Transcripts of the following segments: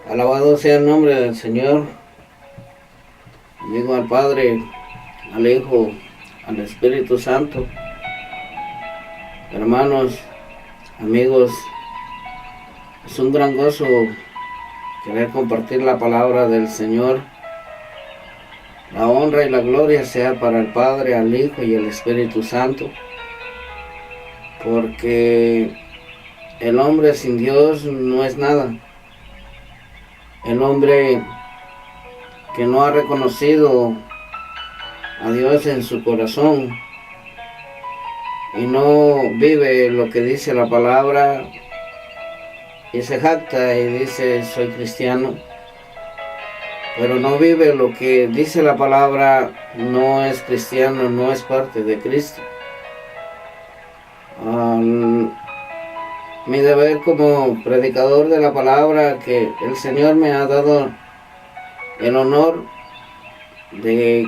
Alabado sea el nombre del Señor. Bendigo al Padre, al Hijo, al Espíritu Santo. Hermanos, amigos, es un gran gozo querer compartir la palabra del Señor. La honra y la gloria sea para el Padre, al Hijo y el Espíritu Santo, porque el hombre sin Dios no es nada. El hombre que no ha reconocido a Dios en su corazón y no vive lo que dice la palabra y se jacta y dice soy cristiano, pero no vive lo que dice la palabra, no es cristiano, no es parte de Cristo. Mi deber como predicador de la palabra, que el Señor me ha dado el honor de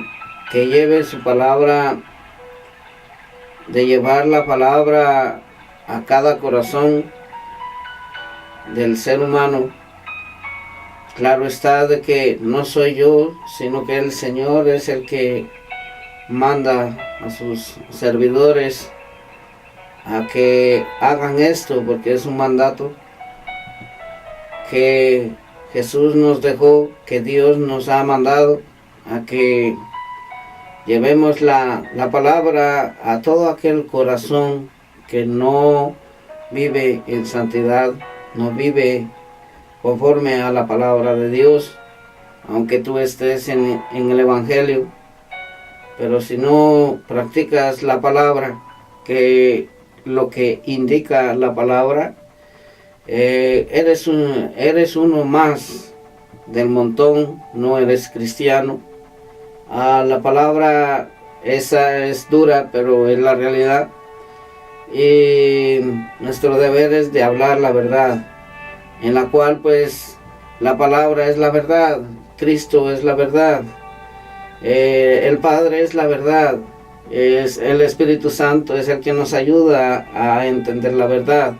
que lleve su palabra, de llevar la palabra a cada corazón del ser humano. Claro está de que no soy yo, sino que el Señor es el que manda a sus servidores a que hagan esto, porque es un mandato que Jesús nos dejó, que Dios nos ha mandado a que llevemos la palabra a todo aquel corazón que no vive en santidad, no vive conforme a la palabra de Dios, aunque tú estés en el Evangelio, pero si no practicas la palabra, que lo que indica la palabra, eres uno más del montón, no eres cristiano. La palabra esa es dura, pero es la realidad, y nuestro deber es de hablar la verdad, en la cual pues la palabra es la verdad, Cristo es la verdad, el Padre es la verdad, es el Espíritu Santo, es el que nos ayuda a entender la verdad.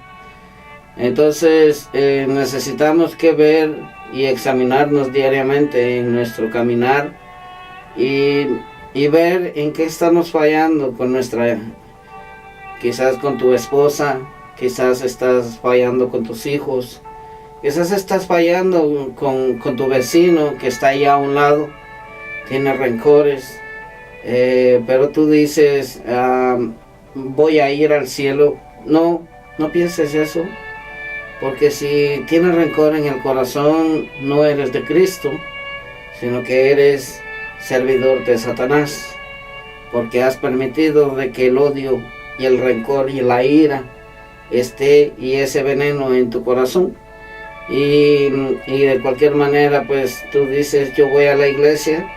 Entonces necesitamos que ver y examinarnos diariamente en nuestro caminar y ver en qué estamos fallando con quizás con tu esposa, quizás estás fallando con tus hijos, quizás estás fallando con tu vecino que está ahí a un lado, tiene rencores, pero tú dices, voy a ir al cielo. No pienses eso, porque si tienes rencor en el corazón, no eres de Cristo, sino que eres servidor de Satanás, porque has permitido de que el odio y el rencor y la ira esté, y ese veneno en tu corazón, y de cualquier manera pues tú dices yo voy a la iglesia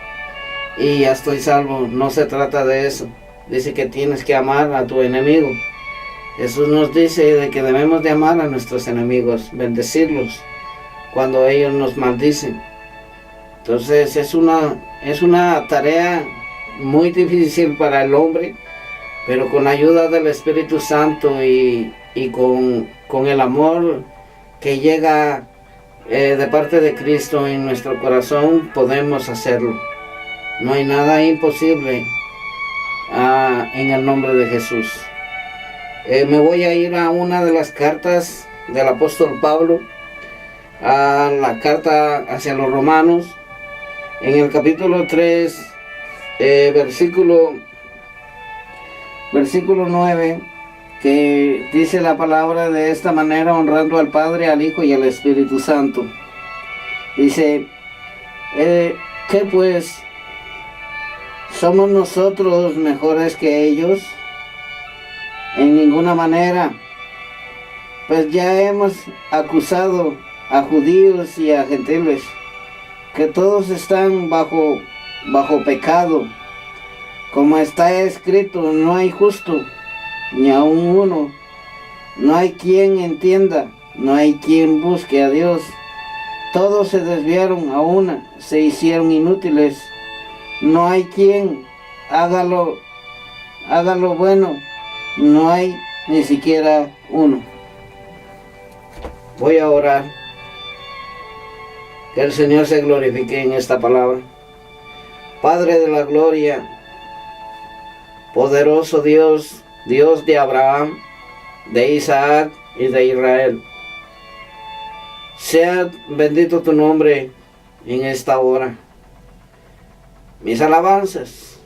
y ya estoy salvo. No se trata de eso. Dice que tienes que amar a tu enemigo. Jesús nos dice de que debemos de amar a nuestros enemigos, bendecirlos cuando ellos nos maldicen. Entonces es una tarea muy difícil para el hombre, pero con la ayuda del Espíritu Santo y con el amor que llega de parte de Cristo en nuestro corazón, podemos hacerlo. No hay nada imposible en el nombre de Jesús. Me voy a ir a una de las cartas del apóstol Pablo, a la carta hacia los romanos, en el capítulo 3, versículo 9, que dice la palabra de esta manera, honrando al Padre, al Hijo y al Espíritu Santo. Dice, ¿qué pues? ¿Somos nosotros mejores que ellos? En ninguna manera, pues ya hemos acusado a judíos y a gentiles, que todos están bajo pecado. Como está escrito, no hay justo, ni aun uno. No hay quien entienda, no hay quien busque a Dios. Todos se desviaron a una, se hicieron inútiles. No hay quien haga lo bueno, no hay ni siquiera uno. Voy a orar. Que el Señor se glorifique en esta palabra. Padre de la gloria, poderoso Dios, Dios de Abraham, de Isaac y de Israel. Sea bendito tu nombre en esta hora. Mis alabanzas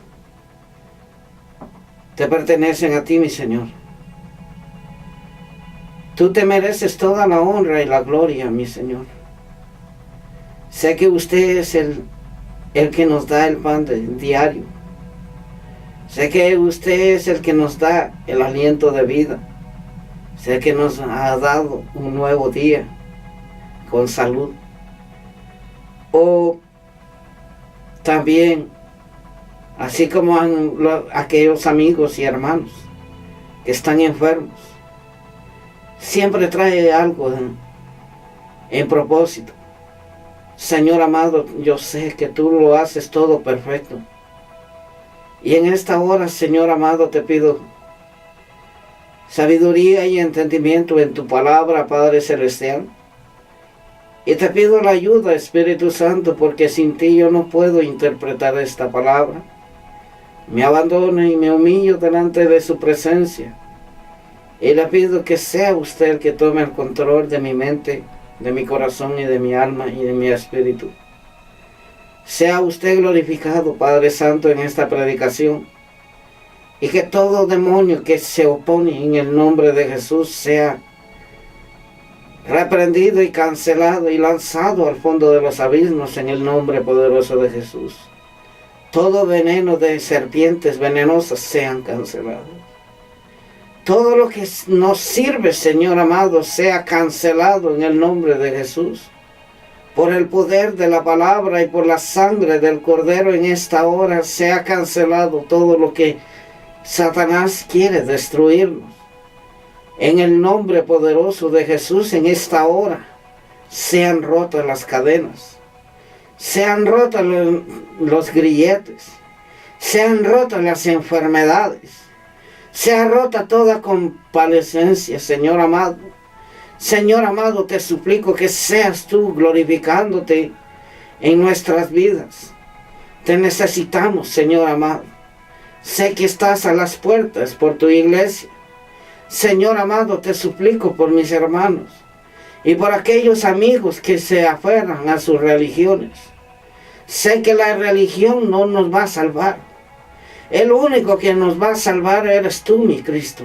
te pertenecen a ti, mi Señor. Tú te mereces toda la honra y la gloria, mi Señor. Sé que usted es el que nos da el pan diario. Sé que usted es el que nos da el aliento de vida. Sé que nos ha dado un nuevo día con salud. O también, así como aquellos amigos y hermanos que están enfermos, siempre trae algo en propósito. Señor amado, yo sé que tú lo haces todo perfecto. Y en esta hora, Señor amado, te pido sabiduría y entendimiento en tu palabra, Padre Celestial. Y te pido la ayuda, Espíritu Santo, porque sin ti yo no puedo interpretar esta palabra. Me abandono y me humillo delante de su presencia. Y le pido que sea usted el que tome el control de mi mente, de mi corazón y de mi alma y de mi espíritu. Sea usted glorificado, Padre Santo, en esta predicación. Y que todo demonio que se opone en el nombre de Jesús sea reprendido y cancelado y lanzado al fondo de los abismos en el nombre poderoso de Jesús. Todo veneno de serpientes venenosas sean cancelados. Todo lo que nos sirve, Señor amado, sea cancelado en el nombre de Jesús. Por el poder de la palabra y por la sangre del Cordero en esta hora sea cancelado todo lo que Satanás quiere destruirnos. En el nombre poderoso de Jesús en esta hora sean rotas las cadenas, sean rotas los grilletes, sean rotas las enfermedades, sea rota toda compadecencia, Señor amado. Señor amado, te suplico que seas tú glorificándote en nuestras vidas. Te necesitamos, Señor amado. Sé que estás a las puertas por tu iglesia. Señor amado, te suplico por mis hermanos y por aquellos amigos que se aferran a sus religiones. Sé que la religión no nos va a salvar. El único que nos va a salvar eres tú, mi Cristo.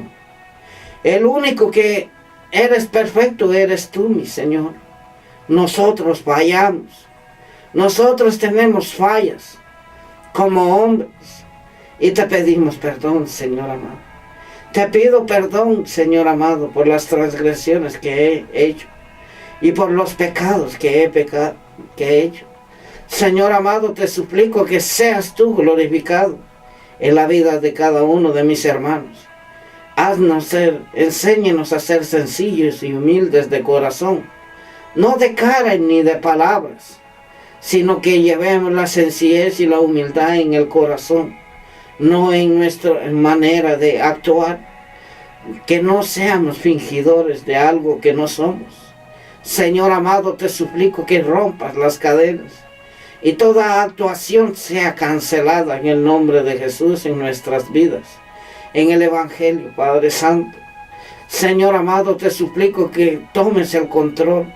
El único que eres perfecto eres tú, mi Señor. Nosotros fallamos. Nosotros tenemos fallas como hombres. Y te pedimos perdón, Señor amado. Te pido perdón, Señor amado, por las transgresiones que he hecho y por los pecados que he hecho. Señor amado, te suplico que seas tú glorificado en la vida de cada uno de mis hermanos. Enséñenos a ser sencillos y humildes de corazón, no de cara ni de palabras, sino que llevemos la sencillez y la humildad en el corazón, no en nuestra manera de actuar, que no seamos fingidores de algo que no somos. Señor amado, te suplico que rompas las cadenas y toda actuación sea cancelada en el nombre de Jesús en nuestras vidas, en el Evangelio, Padre Santo. Señor amado, te suplico que tomes el control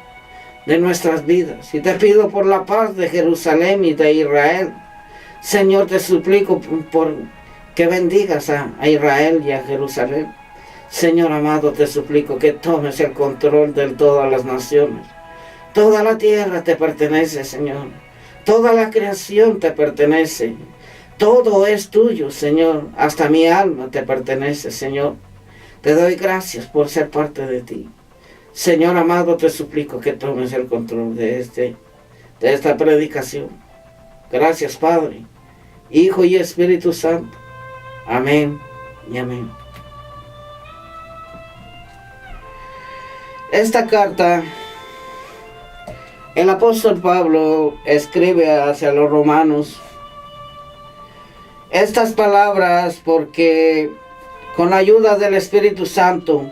de nuestras vidas y te pido por la paz de Jerusalén y de Israel. Señor, te suplico por que bendigas a Israel y a Jerusalén. Señor amado, te suplico que tomes el control de todas las naciones. Toda la tierra te pertenece, Señor. Toda la creación te pertenece. Todo es tuyo, Señor. Hasta mi alma te pertenece, Señor. Te doy gracias por ser parte de ti. Señor amado, te suplico que tomes el control de esta predicación. Gracias, Padre, Hijo y Espíritu Santo. Amén y amén. Esta carta, el apóstol Pablo escribe hacia los romanos estas palabras porque con la ayuda del Espíritu Santo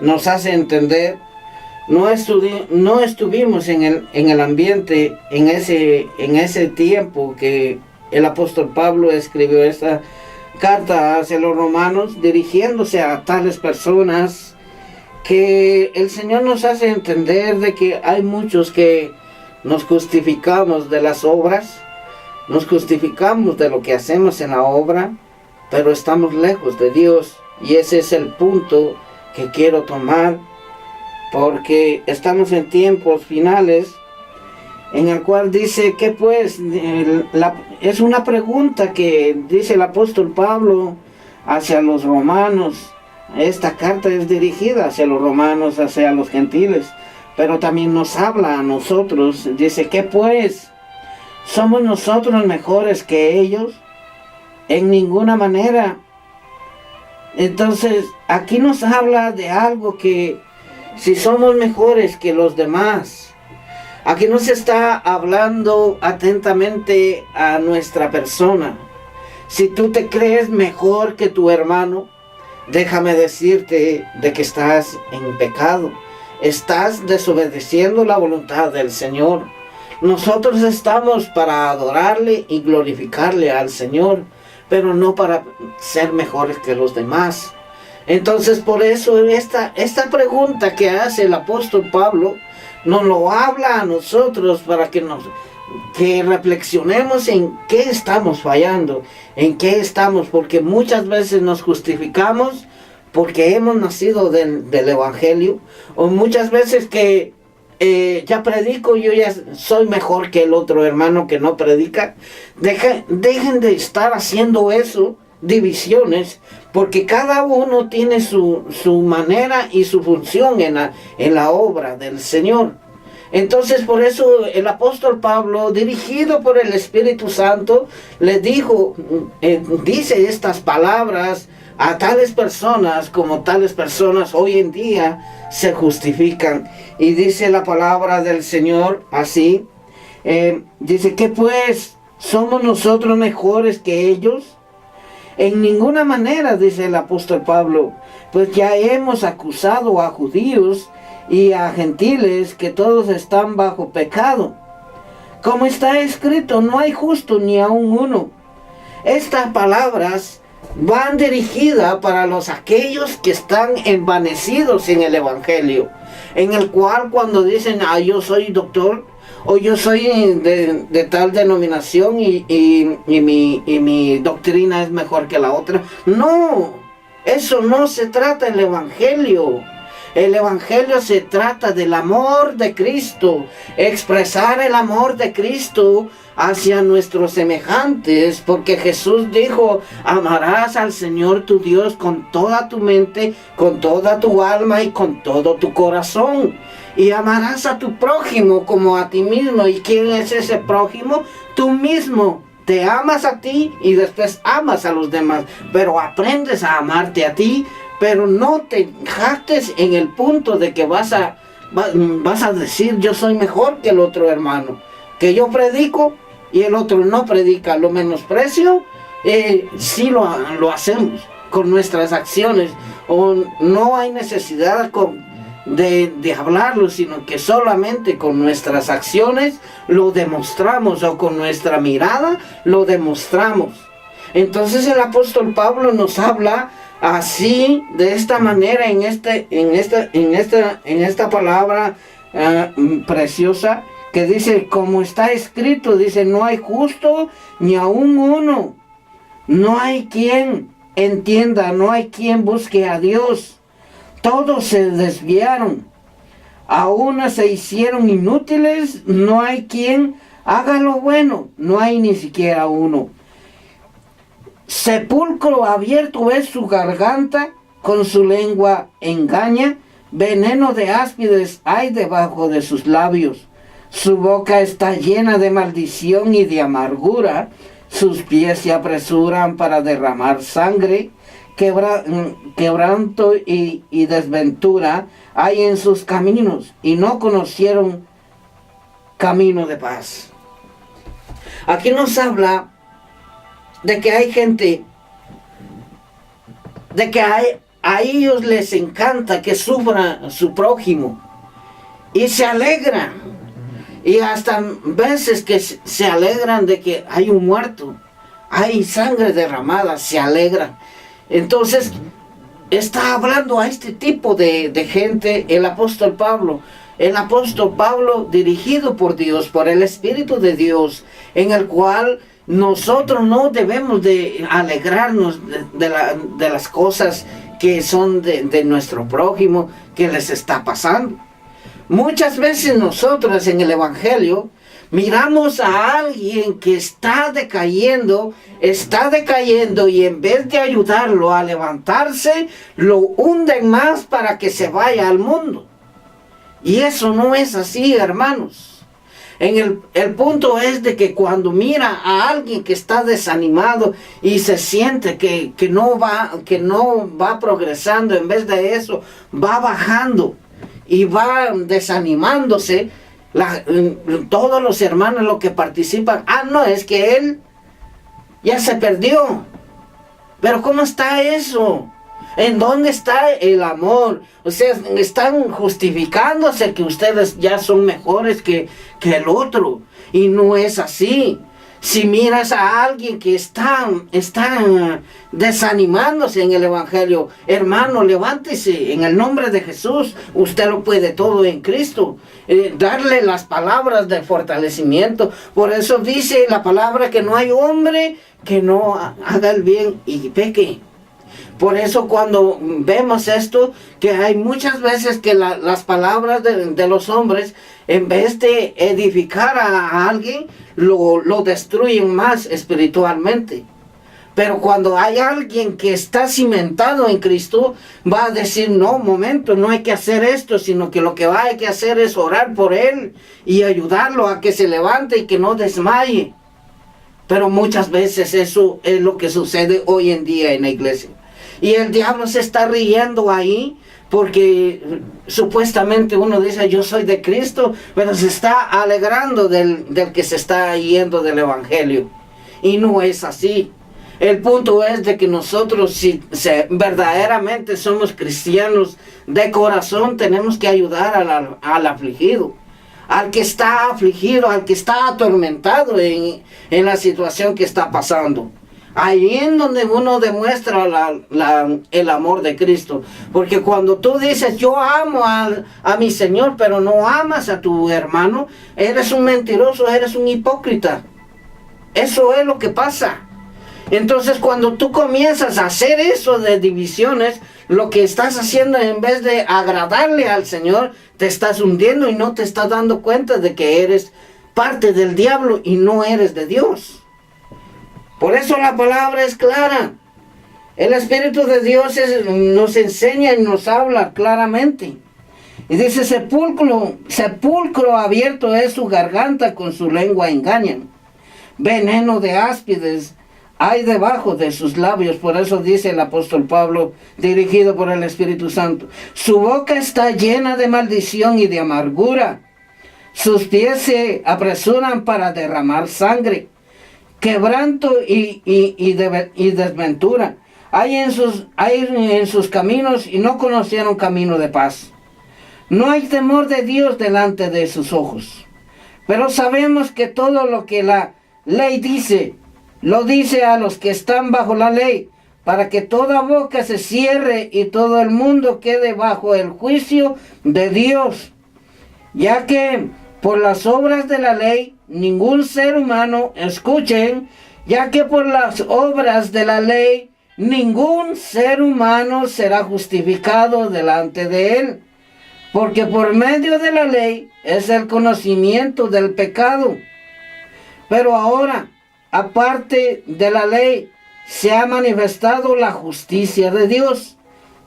nos hace entender no estuvimos en el ambiente en ese tiempo que el apóstol Pablo escribió esta carta hacia los romanos, dirigiéndose a tales personas, que el Señor nos hace entender de que hay muchos que nos justificamos de las obras, nos justificamos de lo que hacemos en la obra, pero estamos lejos de Dios. Y ese es el punto que quiero tomar, porque estamos en tiempos finales, en el cual dice que pues, es una pregunta que dice el apóstol Pablo hacia los romanos. Esta carta es dirigida hacia los romanos, hacia los gentiles, pero también nos habla a nosotros. Dice que pues, ¿somos nosotros mejores que ellos? En ninguna manera. Entonces, aquí nos habla de algo que, si somos mejores que los demás, aquí nos está hablando atentamente a nuestra persona. Si tú te crees mejor que tu hermano, déjame decirte de que estás en pecado. Estás desobedeciendo la voluntad del Señor. Nosotros estamos para adorarle y glorificarle al Señor, pero no para ser mejores que los demás. Entonces, por eso esta pregunta que hace el apóstol Pablo nos lo habla a nosotros, para que reflexionemos en qué estamos fallando, en qué estamos, porque muchas veces nos justificamos porque hemos nacido del Evangelio, o muchas veces que ya predico, yo ya soy mejor que el otro hermano que no predica. Dejen de estar haciendo eso, divisiones, porque cada uno tiene su manera y su función en la obra del Señor. Entonces, por eso el apóstol Pablo, dirigido por el Espíritu Santo, le dice estas palabras a tales personas, como tales personas hoy en día se justifican. Y dice la palabra del Señor así, dice que pues, ¿somos nosotros mejores que ellos? En ninguna manera, dice el apóstol Pablo, pues ya hemos acusado a judíos y a gentiles que todos están bajo pecado. Como está escrito, no hay justo ni aun uno. Estas palabras van dirigidas para aquellos que están envanecidos en el Evangelio, en el cual cuando dicen, yo soy doctor, o yo soy de tal denominación y mi doctrina es mejor que la otra. No, eso no se trata del Evangelio. El Evangelio se trata del amor de Cristo, expresar el amor de Cristo hacia nuestros semejantes, porque Jesús dijo, amarás al Señor tu Dios con toda tu mente, con toda tu alma y con todo tu corazón, y amarás a tu prójimo como a ti mismo. ¿Y quién es ese prójimo? Tú mismo. Te amas a ti y después amas a los demás, pero aprendes a amarte a ti, pero no te jactes en el punto de que vas a decir, yo soy mejor que el otro hermano, que yo predico y el otro no predica. Lo menosprecio, sí lo hacemos con nuestras acciones, o no hay necesidad de hablarlo, sino que solamente con nuestras acciones lo demostramos, o con nuestra mirada lo demostramos. Entonces el apóstol Pablo nos habla así, de esta manera, en esta palabra preciosa, que dice, como está escrito, dice, no hay justo ni aun uno, no hay quien entienda, no hay quien busque a Dios. Todos se desviaron, a una se hicieron inútiles, no hay quien haga lo bueno, no hay ni siquiera uno. Sepulcro abierto es su garganta, con su lengua engaña, veneno de áspides hay debajo de sus labios. Su boca está llena de maldición y de amargura, sus pies se apresuran para derramar sangre, quebranto y desventura hay en sus caminos, y no conocieron camino de paz. Aquí nos habla de que hay gente, de que a ellos les encanta que sufra su prójimo, y se alegran. Y hasta veces que se alegran de que hay un muerto, hay sangre derramada, se alegran. Entonces, está hablando a este tipo de gente el apóstol Pablo. El apóstol Pablo, dirigido por Dios, por el Espíritu de Dios, en el cual nosotros no debemos de alegrarnos de las cosas que son de nuestro prójimo, que les está pasando. Muchas veces nosotros en el Evangelio miramos a alguien que está decayendo y en vez de ayudarlo a levantarse, lo hunden más para que se vaya al mundo. Y eso no es así, hermanos. El punto es de que cuando mira a alguien que está desanimado y se siente que no va progresando, en vez de eso va bajando y va desanimándose, todos los hermanos los que participan, no, es que él ya se perdió. Pero ¿cómo está eso? ¿En dónde está el amor? O sea, están justificándose que ustedes ya son mejores que el otro. Y no es así. Si miras a alguien que está desanimándose en el Evangelio, hermano, levántese en el nombre de Jesús. Usted lo puede todo en Cristo. Darle las palabras de fortalecimiento. Por eso dice la palabra que no hay hombre que no haga el bien y peque. Por eso cuando vemos esto, que hay muchas veces que las palabras de los hombres, en vez de edificar a alguien, lo destruyen más espiritualmente. Pero cuando hay alguien que está cimentado en Cristo, va a decir, no, momento, no hay que hacer esto, sino que lo que hay que hacer es orar por él y ayudarlo a que se levante y que no desmaye. Pero muchas veces eso es lo que sucede hoy en día en la iglesia. Y el diablo se está riendo ahí porque supuestamente uno dice, yo soy de Cristo, pero se está alegrando del que se está yendo del Evangelio. Y no es así. El punto es de que nosotros, si verdaderamente somos cristianos de corazón, tenemos que ayudar al afligido, al que está afligido, al que está atormentado en la situación que está pasando. Ahí en donde uno demuestra el amor de Cristo. Porque cuando tú dices, yo amo a mi Señor, pero no amas a tu hermano, eres un mentiroso, eres un hipócrita. Eso es lo que pasa. Entonces cuando tú comienzas a hacer eso de divisiones, lo que estás haciendo, en vez de agradarle al Señor, te estás hundiendo y no te estás dando cuenta de que eres parte del diablo y no eres de Dios. Por eso la palabra es clara. El Espíritu de Dios nos enseña y nos habla claramente. Y dice, sepulcro abierto es su garganta, con su lengua engañan. Veneno de áspides hay debajo de sus labios. Por eso dice el apóstol Pablo, dirigido por el Espíritu Santo. Su boca está llena de maldición y de amargura. Sus pies se apresuran para derramar sangre. Quebranto y desventura hay en sus caminos, y no conocieron camino de paz. No hay temor de Dios delante de sus ojos. Pero sabemos que todo lo que la ley dice, lo dice a los que están bajo la ley, para que toda boca se cierre y todo el mundo quede bajo el juicio de Dios. Ya que por las obras de la ley ningún ser humano, escuchen, ya que por las obras de la ley ningún ser humano será justificado delante de él, porque por medio de la ley es el conocimiento del pecado. Pero ahora, aparte de la ley, se ha manifestado la justicia de Dios,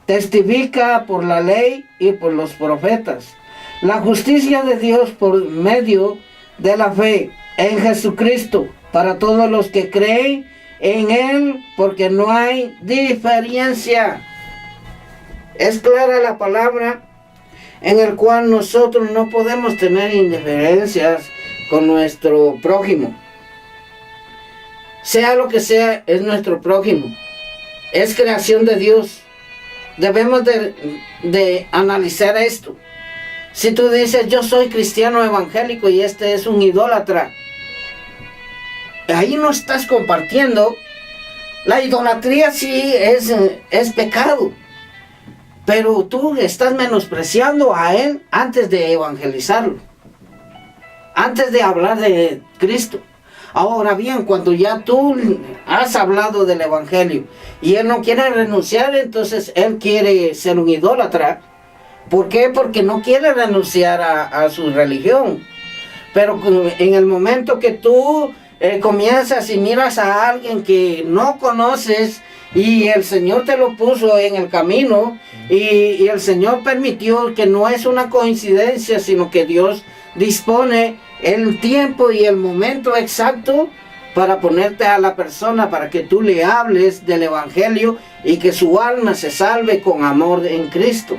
testifica por la ley y por los profetas. La justicia de Dios por medio de la fe en Jesucristo, para todos los que creen en Él, porque no hay diferencia. Es clara la palabra en el cual nosotros no podemos tener indiferencias con nuestro prójimo. Sea lo que sea, es nuestro prójimo. Es creación de Dios. Debemos de analizar esto. Si tú dices, yo soy cristiano evangélico y este es un idólatra, ahí no estás compartiendo. La idolatría sí es pecado, pero tú estás menospreciando a él antes de evangelizarlo, antes de hablar de Cristo. Ahora bien, cuando ya tú has hablado del evangelio y él no quiere renunciar, entonces él quiere ser un idólatra. ¿Por qué? Porque no quiere renunciar a su religión. Pero en el momento que tú comienzas y miras a alguien que no conoces y el Señor te lo puso en el camino y el Señor permitió, que no es una coincidencia, sino que Dios dispone el tiempo y el momento exacto para ponerte a la persona, para que tú le hables del evangelio y que su alma se salve con amor en Cristo.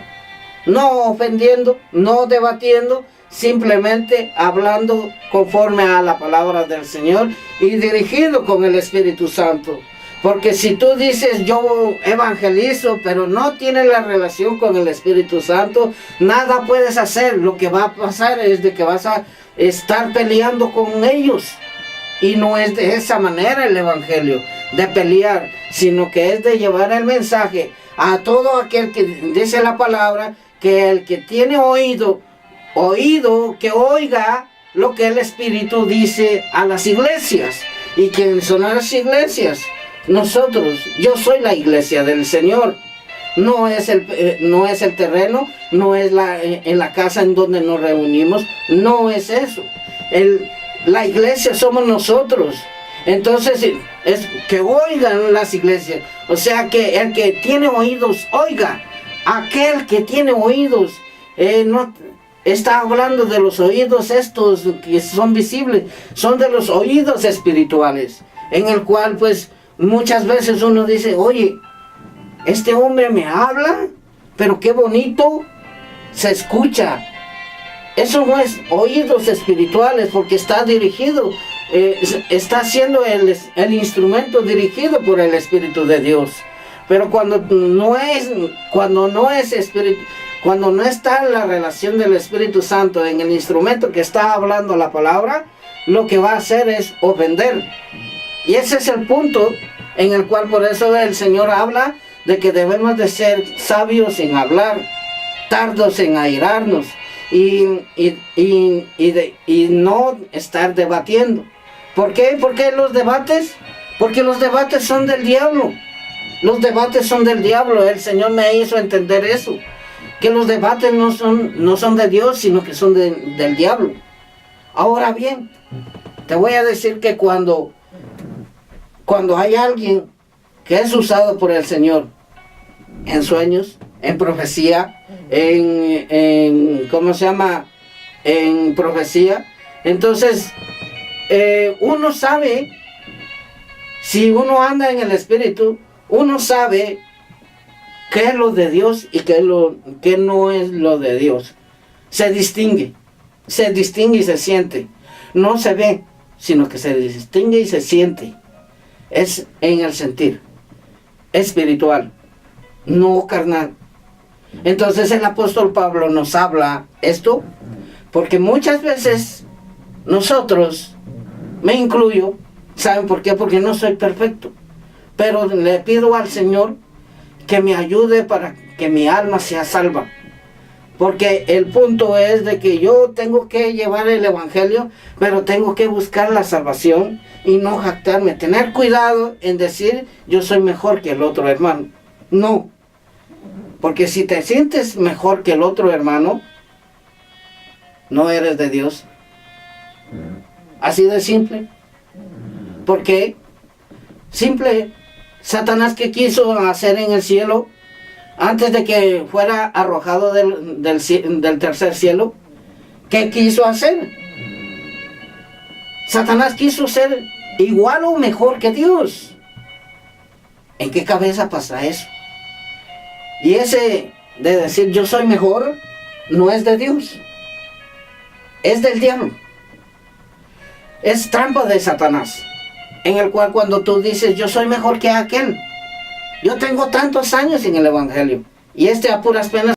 No ofendiendo, no debatiendo, simplemente hablando conforme a la palabra del Señor y dirigido con el Espíritu Santo. Porque si tú dices yo evangelizo, pero no tienes la relación con el Espíritu Santo, nada puedes hacer. Lo que va a pasar es de que vas a estar peleando con ellos. Y no es de esa manera el evangelio, de pelear, sino que es de llevar el mensaje a todo aquel que dice la palabra, que el que tiene oído, que oiga lo que el Espíritu dice a las iglesias. ¿Y quiénes son las iglesias? Nosotros. Yo soy la iglesia del Señor. No es el terreno, no es en la casa en donde nos reunimos, no es eso. La iglesia somos nosotros. Entonces es que oigan las iglesias. O sea, que el que tiene oídos, oiga. Aquel que tiene oídos, no está hablando de los oídos estos que son visibles, son de los oídos espirituales, en el cual pues muchas veces uno dice, oye, este hombre me habla, pero qué bonito se escucha. Eso no es oídos espirituales, porque está dirigido, está siendo el instrumento dirigido por el Espíritu de Dios. Pero cuando no está la relación del Espíritu Santo en el instrumento que está hablando la palabra, lo que va a hacer es ofender. Y ese es el punto en el cual por eso el Señor habla de que debemos de ser sabios en hablar, tardos en airarnos y no estar debatiendo. ¿Por qué? ¿Por qué los debates? Porque los debates son del diablo. Los debates son del diablo. El Señor me hizo entender eso, que los debates no son de Dios, sino que son del diablo. Ahora bien, te voy a decir que cuando hay alguien que es usado por el Señor en sueños, en profecía, ¿cómo se llama? En profecía, entonces uno sabe, si uno anda en el Espíritu, uno sabe qué es lo de Dios y qué no es lo de Dios. Se distingue y se siente. No se ve, sino que se distingue y se siente. Es en el sentir espiritual, no carnal. Entonces el apóstol Pablo nos habla esto, porque muchas veces nosotros, me incluyo, ¿saben por qué? Porque no soy perfecto. Pero le pido al Señor que me ayude para que mi alma sea salva. Porque el punto es de que yo tengo que llevar el evangelio, pero tengo que buscar la salvación y no jactarme. Tener cuidado en decir yo soy mejor que el otro hermano. No. Porque si te sientes mejor que el otro hermano, no eres de Dios. Así de simple. ¿Por qué? Simple. Satanás, ¿qué quiso hacer en el cielo antes de que fuera arrojado del tercer cielo? ¿Qué quiso hacer? Satanás quiso ser igual o mejor que Dios. ¿En qué cabeza pasa eso? Y ese de decir yo soy mejor no es de Dios, es del diablo. Es trampa de Satanás, en el cual cuando tú dices yo soy mejor que aquel, yo tengo tantos años en el evangelio y a puras penas